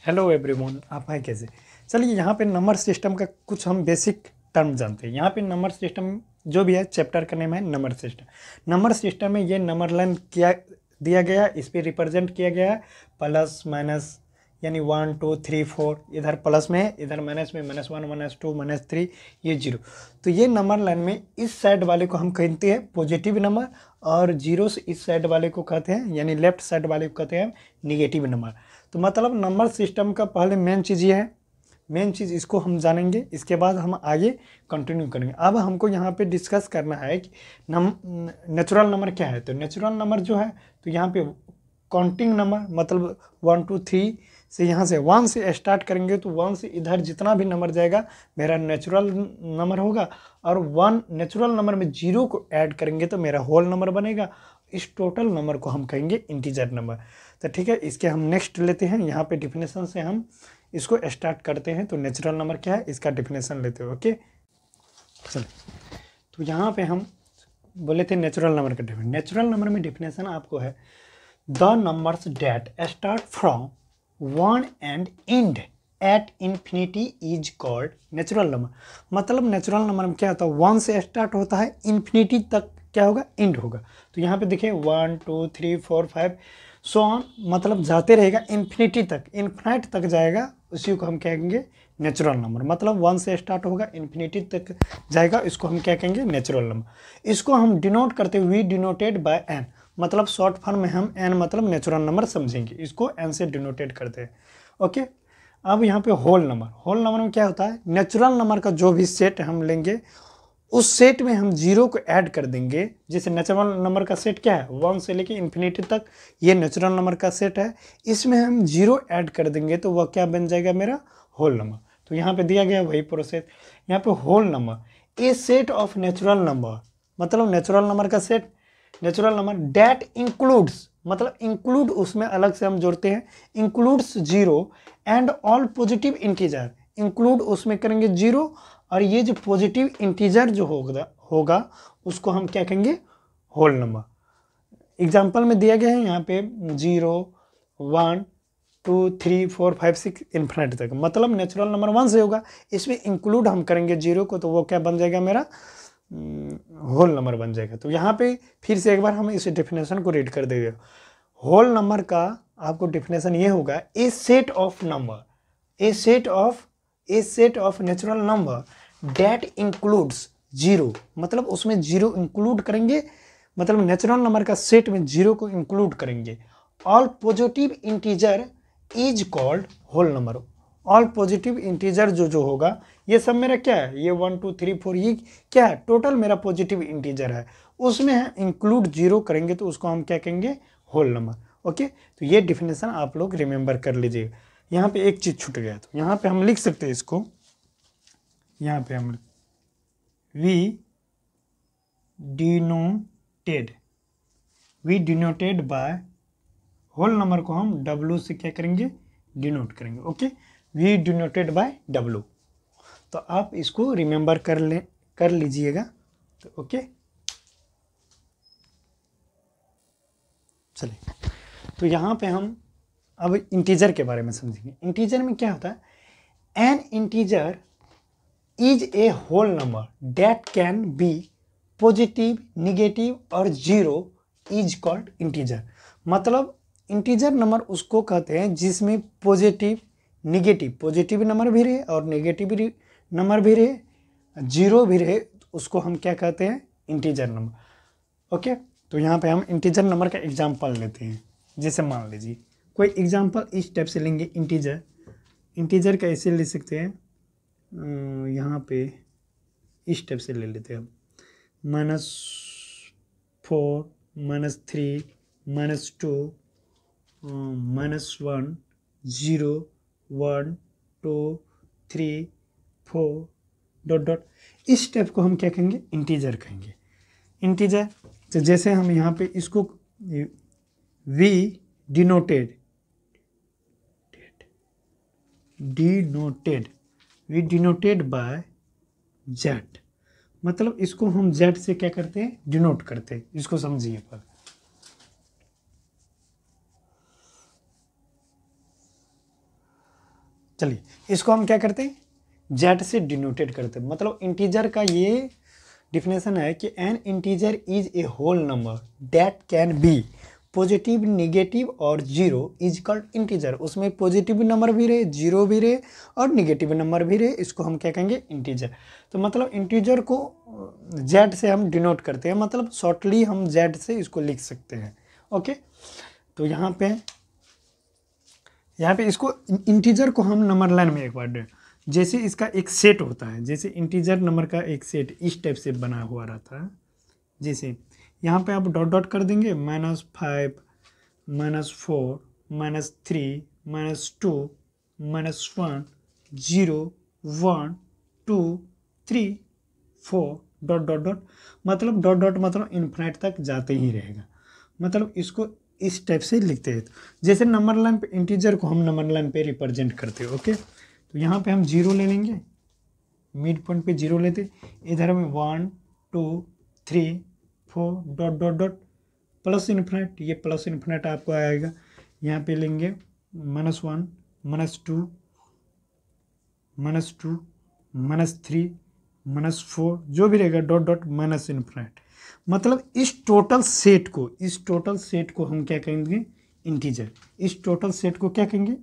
Hello everyone, आप हैं कैसे। चलिए यहाँ पे नंबर सिस्टम का कुछ हम बेसिक टर्म जानते हैं। यहाँ पे नंबर सिस्टम जो भी है चैप्टर का नेम है नंबर सिस्टम। नंबर सिस्टम में ये नंबर लाइन क्या दिया गया है, इस पर रिप्रेजेंट किया गया है प्लस माइनस, यानी 1 2 3 4, इधर प्लस में है, इधर माइनस में -1 -2 -3, ये 0। तो ये नंबर लाइन में इस साइड वाले को हम कहते हैं पॉजिटिव नंबर, और जीरो से इस साइड वाले को कहते हैं, यानी लेफ्ट साइड वाले को कहते हैं निगेटिव नंबर। तो मतलब नंबर सिस्टम का पहले मेन चीज़ ये है, मेन चीज़ इसको हम जानेंगे, इसके बाद हम आगे कंटिन्यू करेंगे। अब हमको यहाँ पे डिस्कस करना है कि नेचुरल नंबर क्या है। तो नेचुरल नंबर जो है, तो यहाँ पे काउंटिंग नंबर, मतलब 1 2 3 से, यहाँ से 1 से स्टार्ट करेंगे तो 1 से इधर जितना भी नंबर जाएगा मेरा नेचुरल नंबर होगा, और 1 नेचुरल नंबर में 0 को ऐड करेंगे तो मेरा होल नंबर बनेगा। इस टोटल नंबर को हम कहेंगे इंटीजर नंबर। तो ठीक है, इसके हम नेक्स्ट लेते हैं। यहाँ पे डिफिनेशन से हम इसको स्टार्ट करते हैं। तो नेचुरल नंबर क्या है, इसका डिफिनेशन लेते हैं। ओके, चलिए। तो यहाँ पे हम बोले थे नेचुरल नंबर का डिफिनेशन। नेचुरल नंबर में डिफिनेशन आपको है the numbers that start from 1 and and at infinity is called natural number. मतलब नेचुरल नंबर में क्या होता है, 1 से स्टार्ट होता है, इन्फिनिटी तक क्या होगा, एंड होगा। तो यहाँ पे देखिए 1 2 3 4 5 सो ऑन, मतलब जाते रहेगा इन्फिनिटी तक, इन्फिनाइट तक जाएगा, उसी को हम कहेंगे नेचुरल नंबर। मतलब 1 से स्टार्ट होगा, इन्फिनिटी तक जाएगा, इसको हम क्या कहेंगे, नेचुरल नंबर। इसको हम डिनोट करते हुए डिनोटेड बाय एन, मतलब शॉर्ट फॉर्म में हम एन मतलब नेचुरल नंबर समझेंगे, इसको एन से डिनोटेड करते हैं। ओके, अब यहाँ पे होल नंबर। होल नंबर में क्या होता है, नेचुरल नंबर का जो भी सेट हम लेंगे उस सेट में हम 0 को ऐड कर देंगे। जैसे नेचुरल नंबर का सेट क्या है, 1 से लेके इन्फिनिटी तक, ये नेचुरल नंबर का सेट है, इसमें हम 0 ऐड कर देंगे तो वह क्या बन जाएगा, मेरा होल नंबर। तो यहाँ पे दिया गया वही प्रोसेस। यहाँ पे whole number a set of natural number, मतलब नेचुरल नंबर का set, natural number that includes, मतलब इंक्लूड उसमें अलग से हम जोड़ते हैं, includes 0 and all positive integer. Include उसमें करेंगे 0, और ये जो पॉजिटिव इंटीजर जो होगा उसको हम क्या कहेंगे, होल नंबर। एग्जाम्पल में दिया गया है यहाँ पे 0 1 2 3 4 5 6 इन्फिनिटी तक, मतलब नेचुरल नंबर 1 से होगा, इसमें इंक्लूड हम करेंगे 0 को, तो वो क्या बन जाएगा, मेरा होल नंबर बन जाएगा। तो यहाँ पे फिर से एक बार हम इस डेफिनेशन को रीड कर देंगे। होल नंबर का आपको डेफिनेशन ये होगा, a set of number, a set of natural number that includes 0, मतलब उसमें 0 इंक्लूड करेंगे, मतलब नेचुरल नंबर का सेट में 0 को इंक्लूड करेंगे। All positive integer is called whole number. All positive integer जो होगा, ये सब मेरा क्या है, ये 1 2 3 4, ये क्या है, टोटल मेरा पॉजिटिव इंटीजर है, उसमें इंक्लूड 0 करेंगे तो उसको हम क्या कहेंगे, होल नंबर। ओके, तो ये डिफिनेशन आप लोग रिमेंबर कर लीजिएगा। यहाँ पे एक चीज़ छूट गया, तो यहाँ पे हम लिख सकते हैं इसको, यहाँ पे हम we denoted by, whole number को हम W से क्या करेंगे, डिनोट करेंगे। Okay, we denoted by W। तो आप इसको रिमेंबर कर लीजिएगा। तो ओके, चलिए। तो यहाँ पे हम अब इंटीजर के बारे में समझेंगे। इंटीजर में क्या होता है, an integer is a whole number that can be positive, negative और 0 इज कॉल्ड इंटीजर। मतलब इंटीजर नंबर उसको कहते हैं जिसमें पॉजिटिव निगेटिव, पॉजिटिव नंबर भी रहे और नेगेटिव नंबर भी रहे, 0 भी रहे, उसको हम क्या कहते हैं, इंटीजर नंबर। ओके, तो यहाँ पे हम इंटीजर नंबर का एग्जाम्पल लेते हैं। जैसे मान लीजिए कोई एग्जाम्पल इस टाइप से लेंगे, इंटीजर का ऐसे ले सकते हैं, यहाँ पे इस टाइप से ले लेते हैं हम, -4 -3 -2 -1 0 1 2 3 4 डॉट डॉट, इस टाइप को हम क्या कहेंगे, इंटीजर कहेंगे। इंटीजर, तो जैसे हम यहाँ पे इसको वी डिनोटेड बाय जेड, मतलब इसको हम जेड से क्या करते हैं, डिनोट करते हैं। इसको समझिए पर, चलिए इसको हम क्या करते हैं, जेड से डिनोटेड करते हैं। मतलब इंटीजर का ये डिफिनेशन है कि an integer is a whole number that can be positive, negative और जीरो इज कॉल्ड इंटीजर। उसमें पॉजिटिव नंबर भी रहे, जीरो भी रहे और नेगेटिव नंबर भी रहे, इसको हम क्या कहेंगे, इंटीजर। तो मतलब इंटीजर को जेड से हम डिनोट करते हैं, मतलब शॉर्टली हम जेड से इसको लिख सकते हैं। ओके, तो यहाँ पे इसको इंटीजर को हम नंबर लाइन में एक बार दें। जैसे इसका एक सेट होता है, जैसे इंटीजर नंबर का एक सेट इस टाइप से बना हुआ रहता है। जैसे यहाँ पे आप डॉट डॉट कर देंगे, -5, -4, -3, -2, -1, 0, 1, 2, 3, 4 डॉट डॉट डॉट, मतलब डॉट डॉट मतलब इन्फिनिट तक जाते ही रहेगा। मतलब इसको इस टाइप से लिखते हैं। जैसे नंबर लाइन पे इंटीजर को हम नंबर लाइन पे रिप्रेजेंट करते हैं। ओके, तो यहाँ पे हम 0 ले लेंगे, मिड पॉइंट पे 0 लेते, इधर में 1, 2, 3, 4 dot dot dot plus infinite, ये प्लस इन्फिनिट आपको आएगा। यहाँ पे लेंगे -1, -2, -3, -4 जो भी रहेगा डॉट डॉट माइनस इन्फिनिट। मतलब इस टोटल सेट को हम क्या कहेंगे, इंटीजर। इस टोटल सेट को क्या कहेंगे,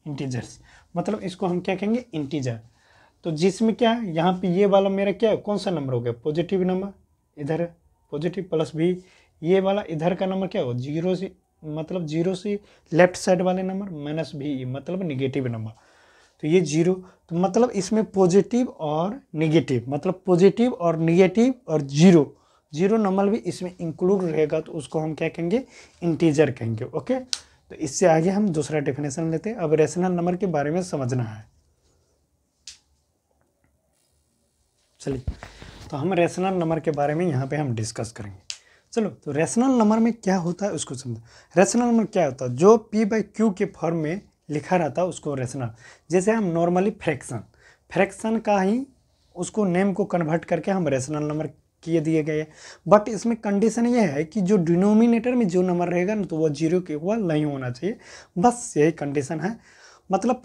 इंटीजर्स। मतलब इसको हम क्या कहेंगे, इंटीजर। तो जिसमें क्या है, यहाँ पे ये वाला मेरा क्या है, कौन सा नंबर हो गया, पॉजिटिव नंबर, इधर है पॉजिटिव प्लस भी, ये वाला इधर का नंबर क्या हो, 0 से, मतलब 0 से लेफ्ट साइड वाले नंबर माइनस भी, मतलब निगेटिव नंबर। तो ये 0, तो मतलब इसमें पॉजिटिव और निगेटिव, मतलब पॉजिटिव और निगेटिव और 0 नंबर भी इसमें इंक्लूड रहेगा, तो उसको हम क्या कहेंगे, इंटीजर कहेंगे। ओके, तो इससे आगे हम दूसरा डेफिनेशन लेते हैं। अब रेशनल नंबर के बारे में समझना है। चलिए, तो हम रेशनल नंबर के बारे में यहाँ पे हम डिस्कस करेंगे। चलो, तो रेशनल नंबर में क्या होता है उसको समझो। रेशनल नंबर क्या होता है, जो p/q के फॉर्म में लिखा रहता है उसको रेशनल। जैसे हम नॉर्मली फ्रैक्शन का ही उसको नेम को कन्वर्ट करके हम रेशनल नंबर किए दिए गए। बट इसमें कंडीशन ये है कि जो डिनोमिनेटर में जो नंबर रहेगा ना, तो वो 0 के इक्वल नहीं होना चाहिए, बस यही कंडीशन है। मतलब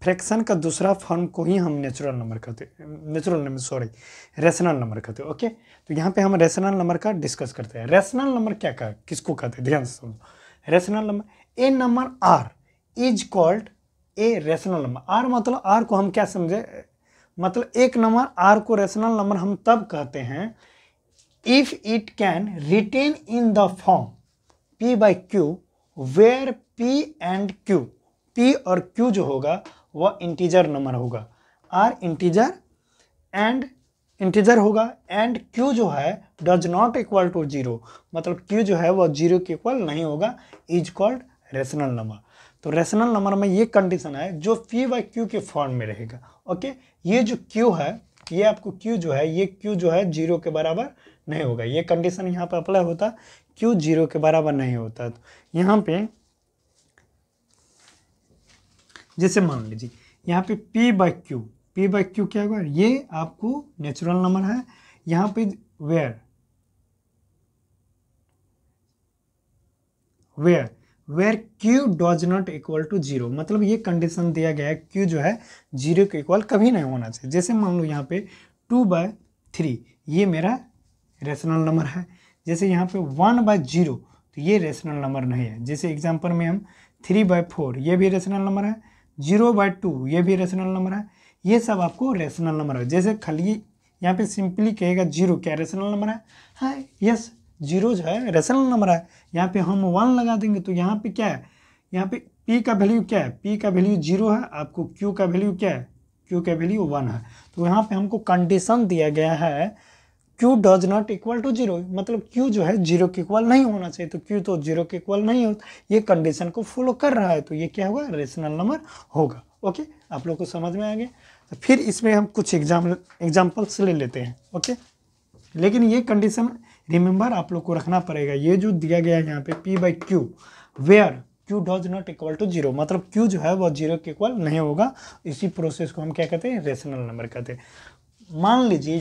फ्रैक्शन का दूसरा फॉर्म को ही हम रेशनल नंबर कहते हैं। ओके, तो यहाँ पे हम रेशनल नंबर का डिस्कस करते हैं। रेशनल नंबर किसको कहते हैं, ध्यान से सुनो। Rational number, a number R is called a rational number. R मतलब, आर को हम क्या समझे, मतलब एक नंबर आर को रेशनल नंबर हम तब कहते हैं if it can written in the form p/q where p and q, p और q जो होगा वह इंटीजर नंबर होगा। r इंटीजर होगा एंड q जो है डज नॉट इक्वल टू 0, मतलब q जो है वह 0 के इक्वल नहीं होगा, इज कॉल्ड रेशनल नंबर। तो रेशनल नंबर में ये कंडीशन है जो p/q के फॉर्म में रहेगा। ओके, ये जो q है, ये आपको q जो है, ये q जो है 0 के बराबर नहीं होगा। ये कंडीशन यहाँ पे अप्लाई होता, q 0 के बराबर नहीं होता। तो यहाँ पे जैसे मान लीजिए यहाँ पे p/q क्या होगा, ये आपको नेचुरल नंबर है। यहाँ पे where q does not equal to 0, मतलब ये कंडीशन दिया गया है q जो है 0 के इक्वल कभी नहीं होना चाहिए। जैसे मान लो यहाँ पे 2/3 ये मेरा रेशनल नंबर है। जैसे यहाँ पे 1/0 तो ये रेशनल नंबर नहीं है। जैसे एग्जांपल में हम 3/4 ये भी रेशनल नंबर है, 0/2 ये भी रेशनल नंबर है। ये सब आपको रेशनल नंबर है। जैसे खाली यहाँ पे सिंपली कहेगा 0 क्या रेशनल नंबर है, हाँ यस 0 जो है रेशनल नंबर है। यहाँ पे हम 1 लगा देंगे तो यहाँ पे क्या है, यहाँ पे p का वैल्यू क्या है, p का वैल्यू 0 है, आपको q का वैल्यू क्या है, q का वैल्यू 1 है। तो यहाँ पे हमको कंडीशन दिया गया है q does not equal to 0, मतलब q जो है 0 के इक्वल नहीं होना चाहिए। तो q तो 0 के इक्वल नहीं होता, ये कंडीशन को फॉलो कर रहा है, तो ये क्या होगा, रेशनल नंबर होगा। ओके, आप लोग को समझ में आ गया। तो फिर इसमें हम कुछ एग्जाम्पल्स ले लेते हैं। ओके, लेकिन ये कंडीशन रिमेंबर आप लोग को रखना पड़ेगा। ये जो दिया गया है यहाँ पे p/q where q does not equal to 0, मतलब q जो है वह 0 के इक्वल नहीं होगा। इसी प्रोसेस को हम क्या कहते हैं, रेशनल नंबर कहते हैं। मान लीजिए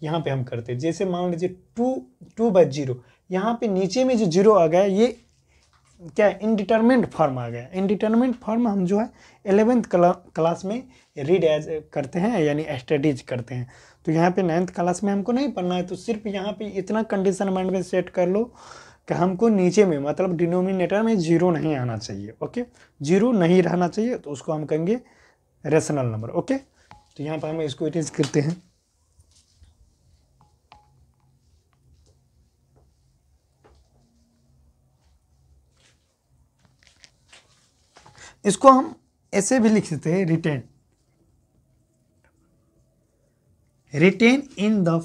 यहाँ पे हम करते हैं, जैसे मान लीजिए 2/0, यहाँ पे नीचे में जो 0 आ गया, ये क्या इनडिटरमिनेट फॉर्म आ गया। इनडिटरमिनेट फॉर्म हम जो है 11th क्लास में रीड एज करते हैं, यानी स्टडीज करते हैं। तो यहाँ पे 9th क्लास में हमको नहीं पढ़ना है, तो सिर्फ यहाँ पे इतना कंडीशन माइंड में सेट कर लो कि हमको नीचे में मतलब डिनोमिनेटर में जीरो नहीं आना चाहिए। ओके, जीरो नहीं रहना चाहिए, तो उसको हम कहेंगे रेशनल नंबर। ओके, तो यहाँ पर हम इसको इरेज करते हैं। इसको हम ऐसे भी लिख सकते हैं, रिटेन इन द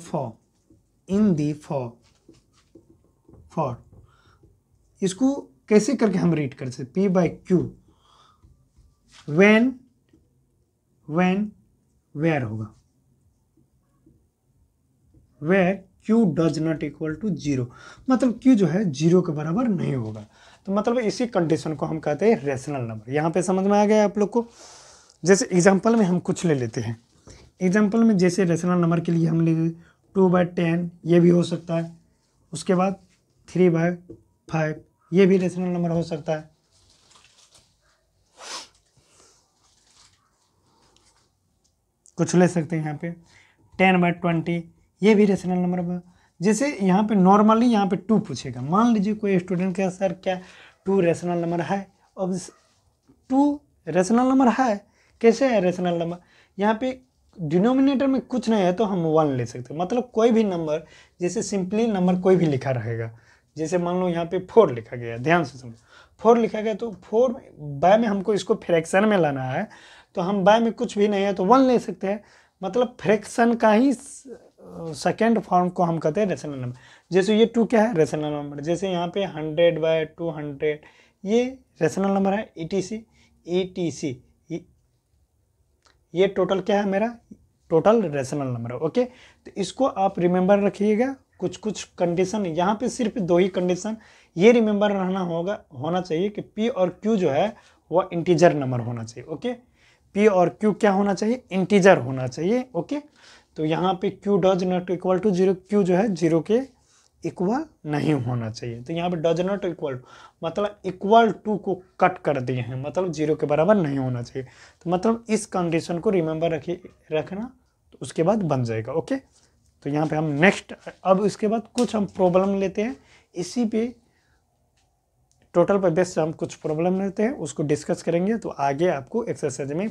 फॉर। इसको कैसे करके हम रीड कर सकते, P by Q when where होगा, where Q does not equal to 0, मतलब Q जो है 0 के बराबर नहीं होगा। तो मतलब इसी कंडीशन को हम कहते हैं रेशनल नंबर। यहाँ पे समझ में आ गया आप लोग को। जैसे एग्जांपल में हम कुछ ले लेते हैं। एग्जांपल में जैसे रेशनल नंबर के लिए हम ले 2/10, ये भी हो सकता है। उसके बाद 3/5, ये भी रेशनल नंबर हो सकता है। कुछ ले सकते हैं यहाँ पे 10/20, ये भी रेशनल नंबर। जैसे यहाँ पे नॉर्मली यहाँ पे 2 पूछेगा, मान लीजिए कोई स्टूडेंट का सर क्या 2 रेशनल नंबर है। अब 2 रेशनल नंबर है, कैसे है रेशनल नंबर, यहाँ पे डिनोमिनेटर में कुछ नहीं है तो हम 1 ले सकते हैं। मतलब कोई भी नंबर, जैसे सिंपली नंबर कोई भी लिखा रहेगा, जैसे मान लो यहाँ पे 4 लिखा गया, ध्यान से समझो 4 लिखा गया, तो 4 बाय में हमको इसको फ्रैक्शन में लाना है, तो हम बाय में कुछ भी नहीं है तो 1 ले सकते हैं। मतलब फ्रैक्शन का ही सेकेंड फॉर्म को हम कहते हैं रेशनल नंबर। जैसे ये 2 क्या है, रेशनल नंबर। जैसे यहाँ पे 100/200, ये रेशनल नंबर है। ETC ये टोटल क्या है मेरा, टोटल रेशनल नंबर है। ओके, तो इसको आप रिमेंबर रखिएगा। कुछ कंडीशन, यहाँ पे सिर्फ 2 ही कंडीशन ये रिमेंबर होना चाहिए कि P और Q जो है वह इंटीजर नंबर होना चाहिए। ओके, P और Q क्या होना चाहिए, इंटीजर होना चाहिए। ओके, तो यहाँ पे Q does not equal to 0, Q जो है 0 के इक्वल नहीं होना चाहिए। तो यहाँ पे डज नॉट इक्वल मतलब इक्वल टू को कट कर दिए हैं, मतलब 0 के बराबर नहीं होना चाहिए। तो मतलब इस कंडीशन को रिमेंबर रखना, तो उसके बाद बन जाएगा। ओके, तो यहाँ पे हम नेक्स्ट, अब इसके बाद कुछ हम प्रॉब्लम लेते हैं, इसी पे टोटल पे बेस से हम कुछ प्रॉब्लम लेते हैं, उसको डिस्कस करेंगे। तो आगे आपको एक्सरसाइज में